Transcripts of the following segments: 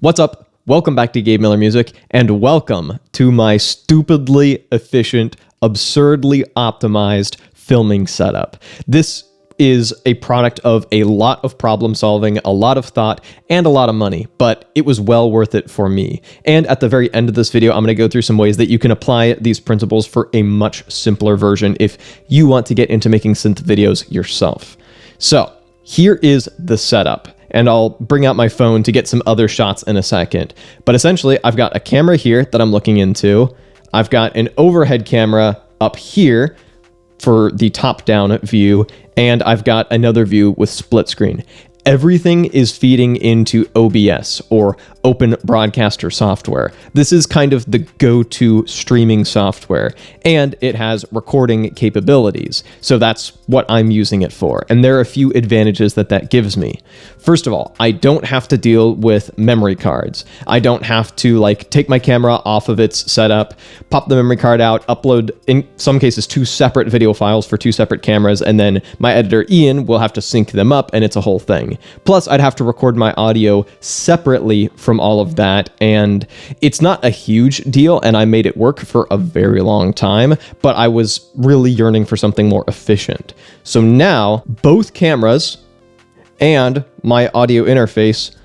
What's up? Welcome back to Gabe Miller Music, and welcome to my stupidly efficient, absurdly optimized filming setup. This is a product of a lot of problem solving, a lot of thought, and a lot of money, but it was well worth it for me. And at the very end of this video, I'm going to go through some ways that you can apply these principles for a much simpler version if you want to get into making synth videos yourself. So here is the setup. And I'll bring out my phone to get some other shots in a second. But essentially, I've got a camera here that I'm looking into. I've got an overhead camera up here for the top-down view, and I've got another view with split screen. Everything is feeding into OBS, or Open Broadcaster software. This is kind of the go-to streaming software, and it has recording capabilities. So that's what I'm using it for. And there are a few advantages that gives me. First of all, I don't have to deal with memory cards. I don't have to take my camera off of its setup, pop the memory card out, upload, in some cases, 2 separate video files for 2 separate cameras, and then my editor Ian will have to sync them up, and it's a whole thing. Plus, I'd have to record my audio separately from all of that, and it's not a huge deal, and I made it work for a very long time, but I was really yearning for something more efficient. So now, both cameras and my audio interface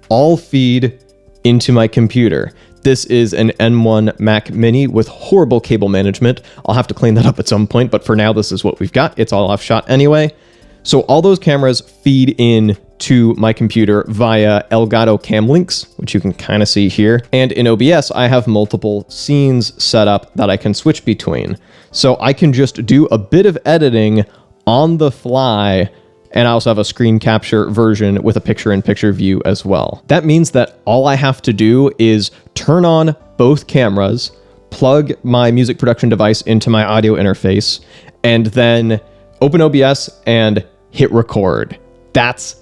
all feed into my computer. This is an M1 Mac Mini with horrible cable management. I'll have to clean that up at some point, but for now, this is what we've got. It's all I've shot anyway. So all those cameras feed in to my computer via Elgato Camlinks, which you can kind of see here. And in OBS, I have multiple scenes set up that I can switch between. So I can just do a bit of editing on the fly, and I also have a screen capture version with a picture-in-picture view as well. That means that all I have to do is turn on both cameras, plug my music production device into my audio interface, and then open OBS and hit record. That's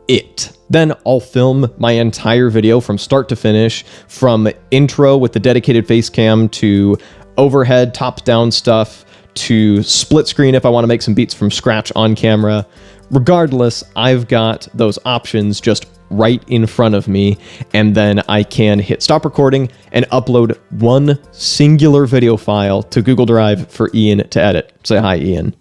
it. Then I'll film my entire video from start to finish, from intro with the dedicated face cam to overhead top-down stuff to split screen if I want to make some beats from scratch on camera. Regardless, I've got those options just right in front of me, and then I can hit stop recording and upload one singular video file to Google Drive for Ian to edit. Say hi, Ian.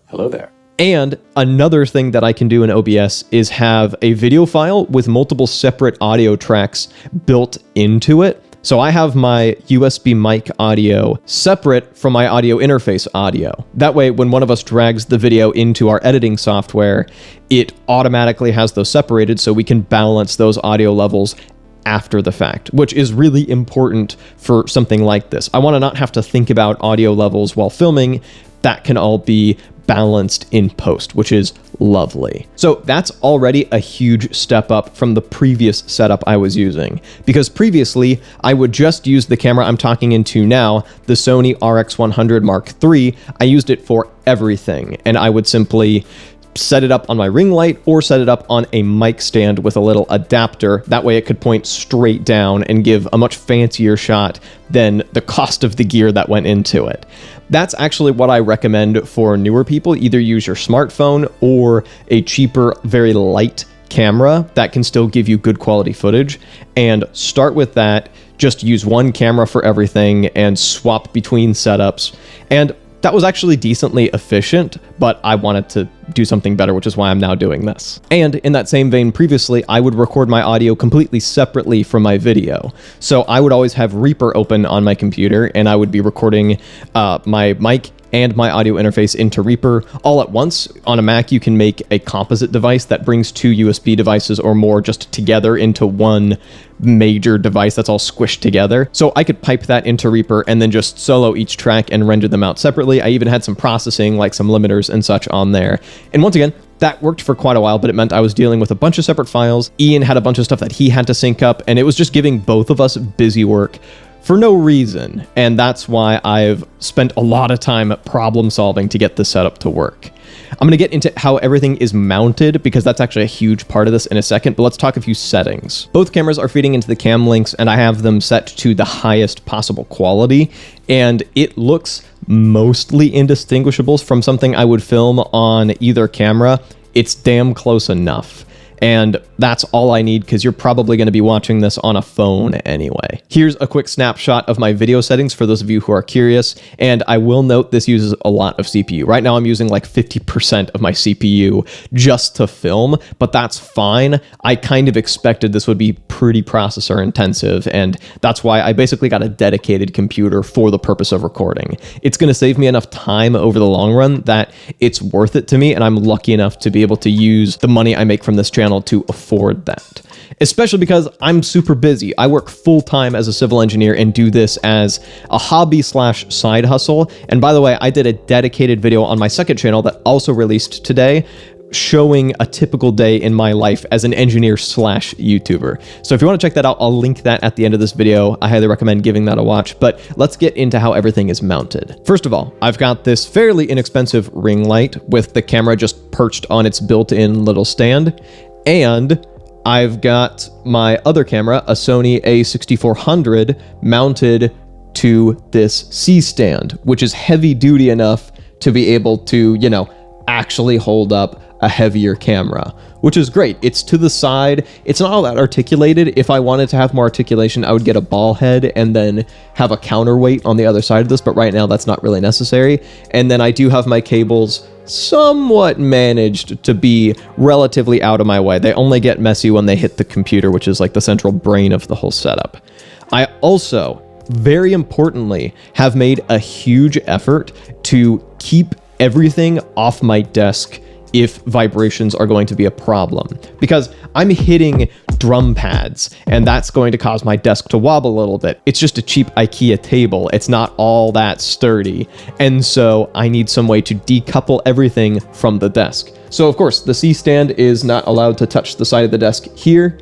Hello there. And another thing that I can do in OBS is have a video file with multiple separate audio tracks built into it. So I have my USB mic audio separate from my audio interface audio. That way, when one of us drags the video into our editing software, it automatically has those separated so we can balance those audio levels after the fact, which is really important for something like this. I want to not have to think about audio levels while filming. That can all be balanced in post, which is lovely. So that's already a huge step up from the previous setup I was using, because previously I would just use the camera I'm talking into now, the Sony RX100 Mark III. I used it for everything, and I would simply set it up on my ring light or set it up on a mic stand with a little adapter. That way it could point straight down and give a much fancier shot than the cost of the gear that went into it. That's actually what I recommend for newer people. Either use your smartphone or a cheaper, very light camera that can still give you good quality footage, and start with that. Just use one camera for everything and swap between setups. And that was actually decently efficient, but I wanted to do something better, which is why I'm now doing this. And in that same vein, previously, I would record my audio completely separately from my video. So I would always have Reaper open on my computer, and I would be recording my mic and my audio interface into Reaper all at once. On a Mac, you can make a composite device that brings 2 USB devices or more just together into one major device that's all squished together. So I could pipe that into Reaper and then just solo each track and render them out separately. I even had some processing, like some limiters and such on there. And once again, that worked for quite a while, but it meant I was dealing with a bunch of separate files. Ian had a bunch of stuff that he had to sync up, and it was just giving both of us busy work for no reason. And that's why I've spent a lot of time problem solving to get this setup to work. I'm going to get into how everything is mounted, because that's actually a huge part of this in a second, but let's talk a few settings. Both cameras are feeding into the Camlinks, and I have them set to the highest possible quality, and it looks mostly indistinguishable from something I would film on either camera. It's damn close enough. And that's all I need because you're probably going to be watching this on a phone anyway. Here's a quick snapshot of my video settings for those of you who are curious, and I will note this uses a lot of CPU. Right now I'm using like 50% of my CPU just to film, but that's fine. I kind of expected this would be pretty processor intensive, and that's why I basically got a dedicated computer for the purpose of recording. It's going to save me enough time over the long run that it's worth it to me, and I'm lucky enough to be able to use the money I make from this channel to afford that. Especially because I'm super busy. I work full-time as a civil engineer and do this as a hobby slash side hustle. And by the way, I did a dedicated video on my second channel that also released today, showing a typical day in my life as an engineer slash YouTuber. So if you want to check that out, I'll link that at the end of this video. I highly recommend giving that a watch, but let's get into how everything is mounted. First of all, I've got this fairly inexpensive ring light with the camera just perched on its built-in little stand, and I've got my other camera, a Sony a6400, mounted to this C-stand, which is heavy duty enough to be able to, you know, actually hold up a heavier camera, which is great. It's to the side. It's not all that articulated. If I wanted to have more articulation, I would get a ball head and then have a counterweight on the other side of this, but right now that's not really necessary. And then I do have my cables somewhat managed to be relatively out of my way. They only get messy when they hit the computer, which is like the central brain of the whole setup. I also, very importantly, have made a huge effort to keep everything off my desk if vibrations are going to be a problem, because I'm hitting drum pads and that's going to cause my desk to wobble a little bit. It's just a cheap IKEA table. It's not all that sturdy. And so I need some way to decouple everything from the desk. So of course the C-stand is not allowed to touch the side of the desk here.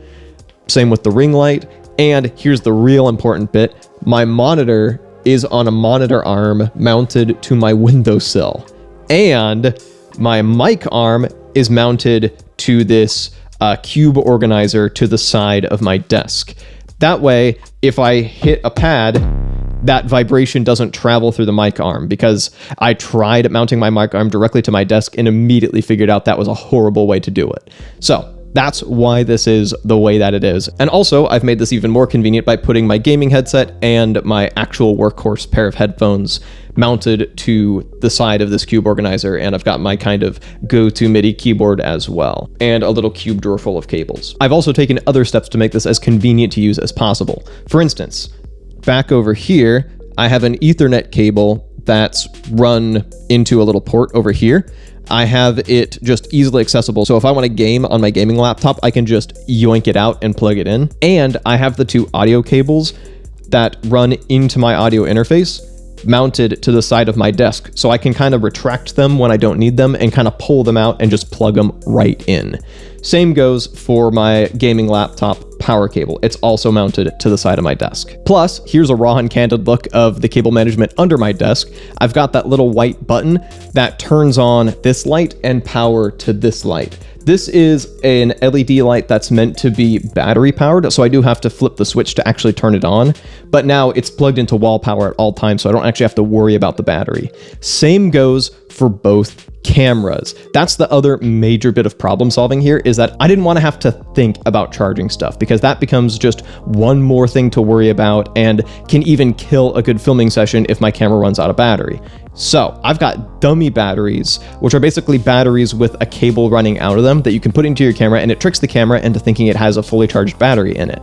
Same with the ring light. And here's the real important bit. My monitor is on a monitor arm mounted to my windowsill. And my mic arm is mounted to this cube organizer to the side of my desk. That way, if I hit a pad, that vibration doesn't travel through the mic arm, because I tried mounting my mic arm directly to my desk and immediately figured out that was a horrible way to do it. So that's why this is the way that it is. And also, I've made this even more convenient by putting my gaming headset and my actual workhorse pair of headphones mounted to the side of this cube organizer, and I've got my kind of go-to MIDI keyboard as well, and a little cube drawer full of cables. I've also taken other steps to make this as convenient to use as possible. For instance, back over here, I have an Ethernet cable that's run into a little port over here. I have it just easily accessible. So if I want to game on my gaming laptop, I can just yoink it out and plug it in. And I have the two audio cables that run into my audio interface mounted to the side of my desk. So I can kind of retract them when I don't need them and kind of pull them out and just plug them right in. Same goes for my gaming laptop power cable. It's also mounted to the side of my desk. Plus, here's a raw and candid look of the cable management under my desk. I've got that little white button that turns on this light and power to this light. This is an LED light that's meant to be battery powered, so I do have to flip the switch to actually turn it on, but now it's plugged into wall power at all times, so I don't actually have to worry about the battery. Same goes for both cameras. That's the other major bit of problem solving here, is that I didn't want to have to think about charging stuff, because that becomes just one more thing to worry about and can even kill a good filming session if my camera runs out of battery. So I've got dummy batteries, which are basically batteries with a cable running out of them that you can put into your camera, and it tricks the camera into thinking it has a fully charged battery in it.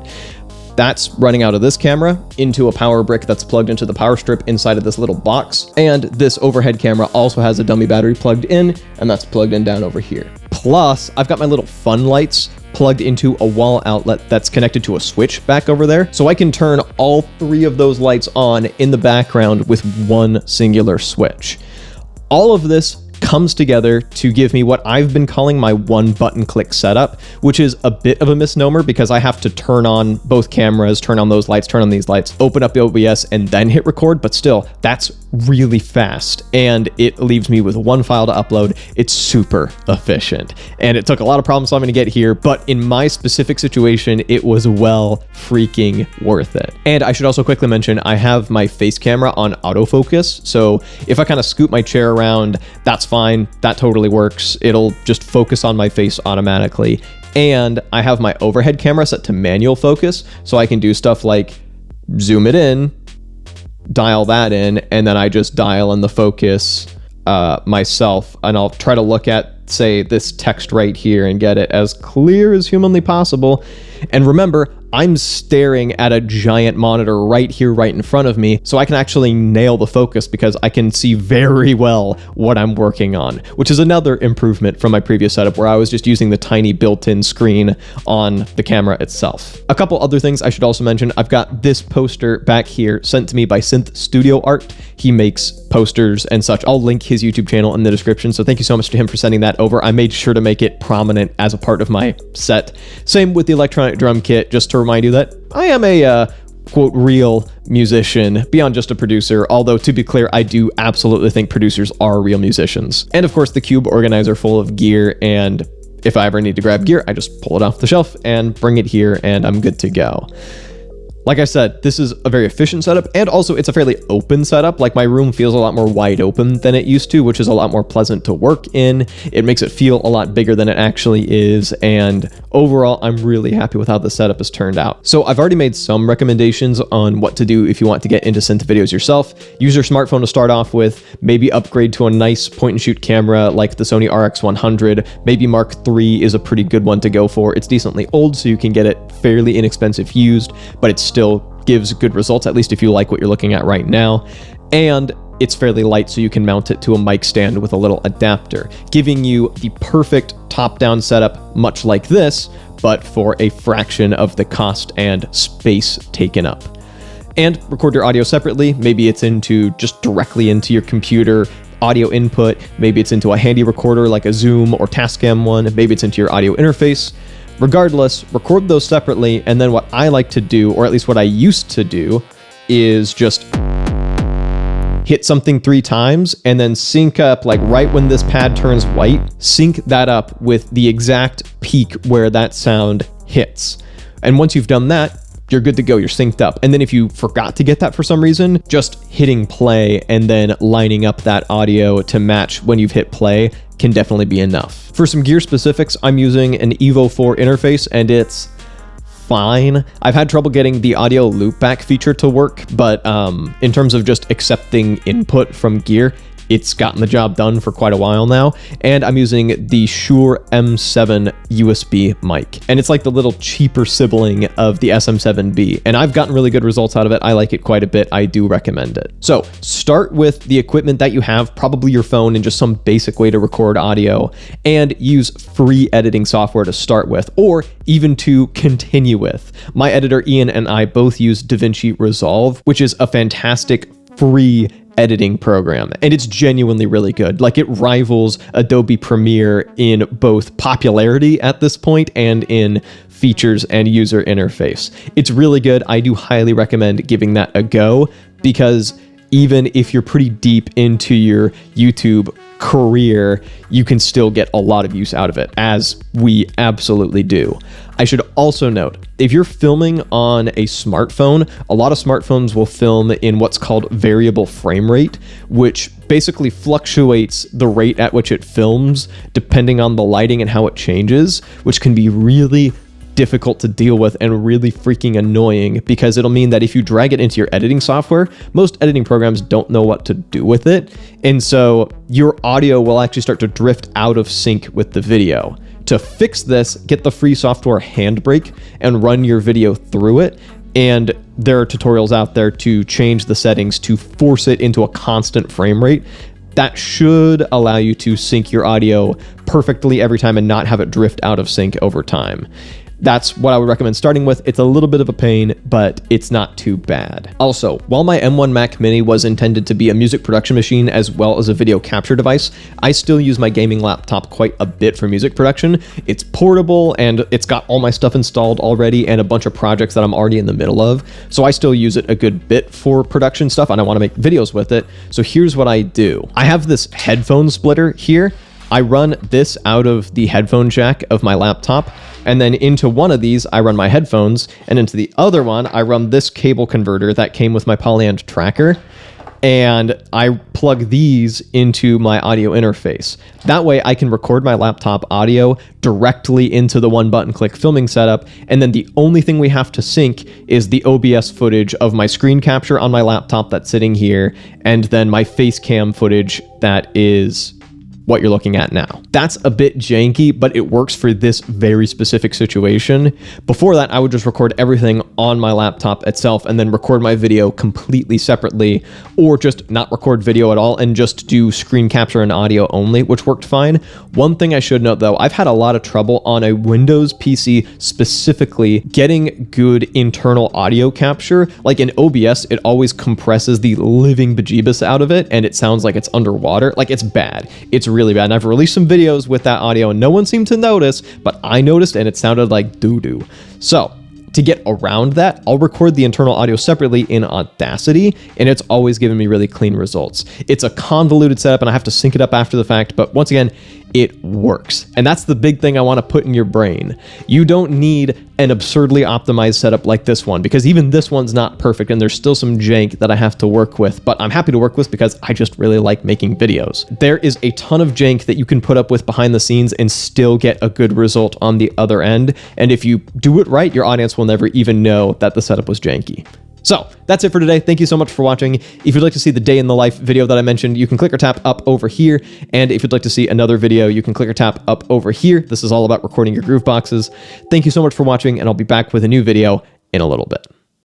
That's running out of this camera into a power brick that's plugged into the power strip inside of this little box. And this overhead camera also has a dummy battery plugged in, and that's plugged in down over here. Plus, I've got my little fun lights plugged into a wall outlet that's connected to a switch back over there. So I can turn all three of those lights on in the background with one singular switch. All of this comes together to give me what I've been calling my one button click setup, which is a bit of a misnomer because I have to turn on both cameras, turn on those lights, turn on these lights, open up the OBS, and then hit record. But still, that's really fast, and it leaves me with one file to upload. It's super efficient, and it took a lot of problem solving to get here, but in my specific situation, it was well freaking worth it. And I should also quickly mention, I have my face camera on autofocus, so if I kind of scoot my chair around, that's fine. That totally works. It'll just focus on my face automatically. And I have my overhead camera set to manual focus, so I can do stuff like zoom it in, dial that in, and then I just dial in the focus myself, and I'll try to look at, say, this text right here and get it as clear as humanly possible. And remember, I'm staring at a giant monitor right here, right in front of me, so I can actually nail the focus because I can see very well what I'm working on, which is another improvement from my previous setup where I was just using the tiny built-in screen on the camera itself. A couple other things I should also mention. I've got this poster back here sent to me by Synth Studio Art. He makes posters and such. I'll link his YouTube channel in the description, so thank you so much to him for sending that over. I made sure to make it prominent as a part of my set. Same with the electronic drum kit, just to remind you that I am a quote real musician beyond just a producer, although to be clear, I do absolutely think producers are real musicians. And of course, the cube organizer full of gear, and if I ever need to grab gear, I just pull it off the shelf and bring it here and I'm good to go. Like I said, this is a very efficient setup, and also it's a fairly open setup. Like, my room feels a lot more wide open than it used to, which is a lot more pleasant to work in. It makes it feel a lot bigger than it actually is, and overall, I'm really happy with how the setup has turned out. So I've already made some recommendations on what to do if you want to get into synth videos yourself. Use your smartphone to start off with, maybe upgrade to a nice point-and-shoot camera like the Sony RX100. Maybe Mark III is a pretty good one to go for. It's decently old, so you can get it fairly inexpensive used, but it's still gives good results, at least if you like what you're looking at right now. And it's fairly light, so you can mount it to a mic stand with a little adapter, giving you the perfect top-down setup, much like this, but for a fraction of the cost and space taken up. And record your audio separately. Maybe it's just directly into your computer audio input. Maybe it's into a handy recorder like a Zoom or Tascam one. Maybe it's into your audio interface. Regardless, record those separately, and then what I like to do, or at least what I used to do, is just hit something 3 times and then sync up, like right when this pad turns white, sync that up with the exact peak where that sound hits. And once you've done that, you're good to go, you're synced up. And then if you forgot to get that for some reason, just hitting play and then lining up that audio to match when you've hit play can definitely be enough. For some gear specifics, I'm using an Evo 4 interface and it's fine. I've had trouble getting the audio loopback feature to work, but in terms of just accepting input from gear, it's gotten the job done for quite a while now. And I'm using the Shure M7 USB mic, and it's like the little cheaper sibling of the SM7B, and I've gotten really good results out of it. I like it quite a bit. I do recommend it. So start with the equipment that you have, probably your phone and just some basic way to record audio, and use free editing software to start with, or even to continue with. My editor Ian and I both use DaVinci Resolve, which is a fantastic free editing program, and it's genuinely really good. Like, it rivals Adobe Premiere in both popularity at this point and in features and user interface. It's really good. I do highly recommend giving that a go, because even if you're pretty deep into your YouTube career, you can still get a lot of use out of it, as we absolutely do. I should also note, if you're filming on a smartphone, a lot of smartphones will film in what's called variable frame rate, which basically fluctuates the rate at which it films depending on the lighting and how it changes, which can be really difficult to deal with and really freaking annoying, because it'll mean that if you drag it into your editing software, most editing programs don't know what to do with it, and so your audio will actually start to drift out of sync with the video. To fix this, get the free software Handbrake and run your video through it, and there are tutorials out there to change the settings to force it into a constant frame rate. That should allow you to sync your audio perfectly every time and not have it drift out of sync over time. That's what I would recommend starting with. It's a little bit of a pain, but it's not too bad. Also, while my M1 Mac Mini was intended to be a music production machine as well as a video capture device, I still use my gaming laptop quite a bit for music production. It's portable and it's got all my stuff installed already and a bunch of projects that I'm already in the middle of. So I still use it a good bit for production stuff, and I want to make videos with it. So here's what I do. I have this headphone splitter here. I run this out of the headphone jack of my laptop, and then into one of these I run my headphones, and into the other one I run this cable converter that came with my Polyand tracker. and I plug these into my audio interface. That way I can record my laptop audio directly into the one button click filming setup, and then the only thing we have to sync is the OBS footage of my screen capture on my laptop that's sitting here, and then my face cam footage that is what you're looking at now. That's a bit janky, but it works for this very specific situation. Before that, I would just record everything on my laptop itself and then record my video completely separately, or just not record video at all and just do screen capture and audio only, which worked fine. One thing I should note though, I've had a lot of trouble on a Windows PC specifically getting good internal audio capture. Like in OBS, it always compresses the living bejeebus out of it and it sounds like it's underwater. Like it's bad. It's really bad. And I've released some videos with that audio and no one seemed to notice, but I noticed and it sounded like doo-doo. So to get around that, I'll record the internal audio separately in Audacity, and it's always given me really clean results. It's a convoluted setup and I have to sync it up after the fact, but once again, it works. And that's the big thing I want to put in your brain. You don't need an absurdly optimized setup like this one, because even this one's not perfect and there's still some jank that I have to work with, but I'm happy to work with because I just really like making videos. There is a ton of jank that you can put up with behind the scenes and still get a good result on the other end. And if you do it right, your audience will never even know that the setup was janky. So that's it for today. Thank you so much for watching. If you'd like to see the day in the life video that I mentioned, you can click or tap up over here. And if you'd like to see another video, you can click or tap up over here. This is all about recording your groove boxes. Thank you so much for watching, and I'll be back with a new video in a little bit.